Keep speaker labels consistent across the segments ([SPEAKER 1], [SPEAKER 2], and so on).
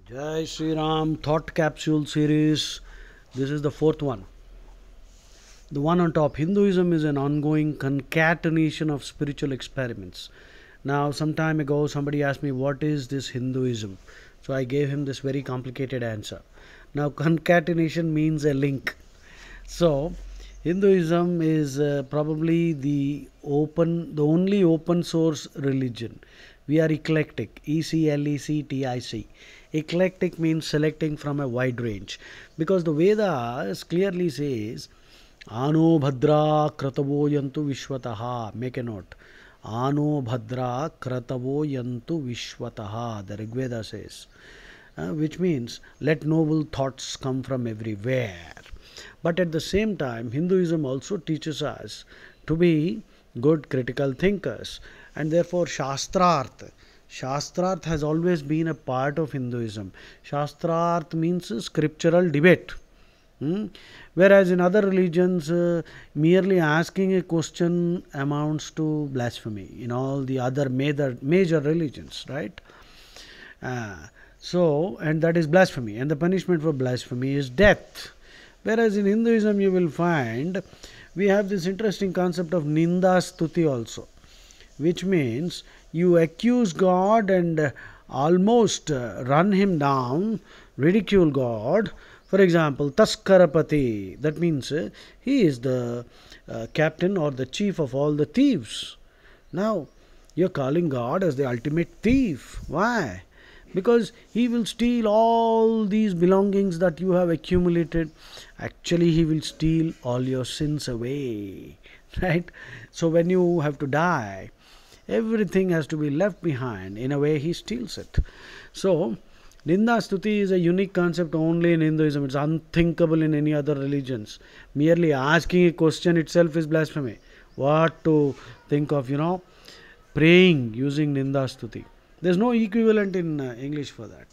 [SPEAKER 1] Jai Sri Ram Thought Capsule series. This is the fourth one. The one on top. Hinduism is an ongoing concatenation of spiritual experiments. Now, some time ago, somebody asked me, what is this Hinduism? So I gave him this very complicated answer. Now, concatenation means a link. So, Hinduism is probably the only open source religion. We are eclectic, Eclectic. Eclectic means selecting from a wide range, because the Vedas clearly says, Ano Bhadra Kratavo Yantu Vishwataha. Make a note. Ano Bhadra Kratavo Yantu Vishwataha. The Rig Veda says, which means let noble thoughts come from everywhere. But at the same time, Hinduism also teaches us to be good critical thinkers, and therefore Shastrarth has always been a part of Hinduism. Shastrarth means scriptural debate. Whereas in other religions, merely asking a question amounts to blasphemy. In all the other major religions, right? And that is blasphemy, and the punishment for blasphemy is death. Whereas in Hinduism, you will find we have this interesting concept of Ninda Stuti also, which means you accuse God and almost run him down, ridicule God. For example, Taskarapati, that means he is the captain or the chief of all the thieves. Now, you're calling God as the ultimate thief. Why? Because he will steal all these belongings that you have accumulated. Actually, he will steal all your sins away. Right? So when you have to die, everything has to be left behind. In a way, he steals it. So, Ninda Stuti is a unique concept only in Hinduism. It's unthinkable in any other religions. Merely asking a question itself is blasphemy. What to think of, praying using Ninda Stuti. There's no equivalent in English for that.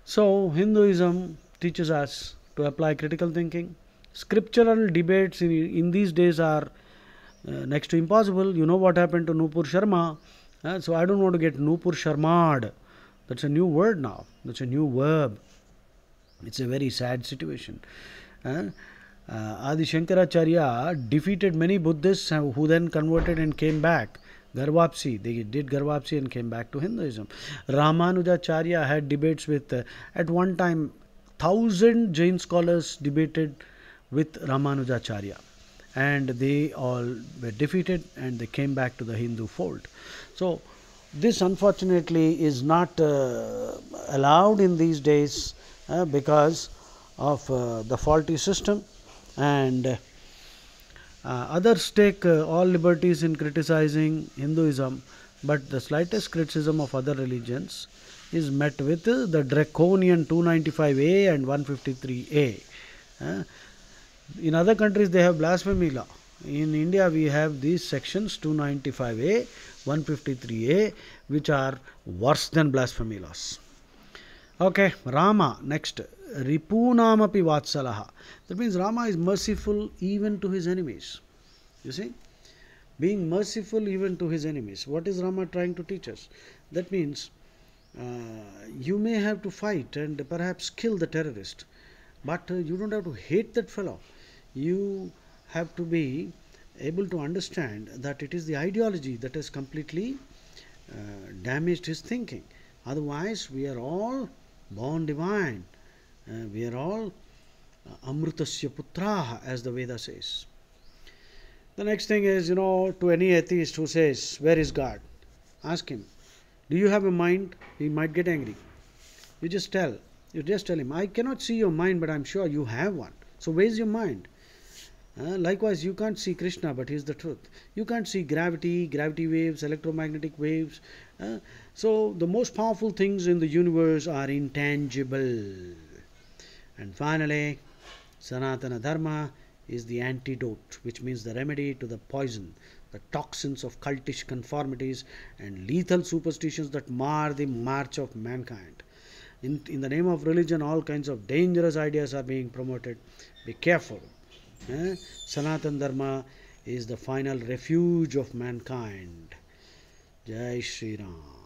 [SPEAKER 1] So, Hinduism teaches us to apply critical thinking. Scriptural debates in these days are next to impossible. You know what happened to Nupur Sharma. So, I don't want to get Nupur Sharmad. That's a new word now. That's a new verb. It's a very sad situation. Adi Shankaracharya defeated many Buddhists who then converted and came back. Garvapsi, they did Garvapsi and came back to Hinduism. Ramanujacharya had debates with, at one time, 1,000 Jain scholars debated with Ramanujacharya. And they all were defeated and they came back to the Hindu fold. So, this unfortunately is not allowed in these days because of the faulty system, and others take all liberties in criticizing Hinduism, but the slightest criticism of other religions is met with the draconian 295A and 153A. In other countries they have blasphemy law. In India we have these sections 295A, 153A, which are worse than blasphemy laws. Okay, Rama, next. Ripunamapi Vatsalaha. That means Rama is merciful even to his enemies. You see? Being merciful even to his enemies. What is Rama trying to teach us? That means you may have to fight and perhaps kill the terrorist, but you don't have to hate that fellow. You have to be able to understand that it is the ideology that has completely damaged his thinking. Otherwise, we are all born divine. We are all Amrutasya Putraha, as the Veda says. The next thing is, to any atheist who says, where is God? Ask him, do you have a mind? He might get angry. You just tell him, I cannot see your mind, but I'm sure you have one. So where's your mind? Likewise, you can't see Krishna, but he's the truth. You can't see gravity waves, electromagnetic waves. So the most powerful things in the universe are intangible. And finally, Sanatana Dharma is the antidote, which means the remedy to the poison, the toxins of cultish conformities and lethal superstitions that mar the march of mankind. In the name of religion, all kinds of dangerous ideas are being promoted. Be careful. Sanatana Dharma is the final refuge of mankind. Jai Shri Ram.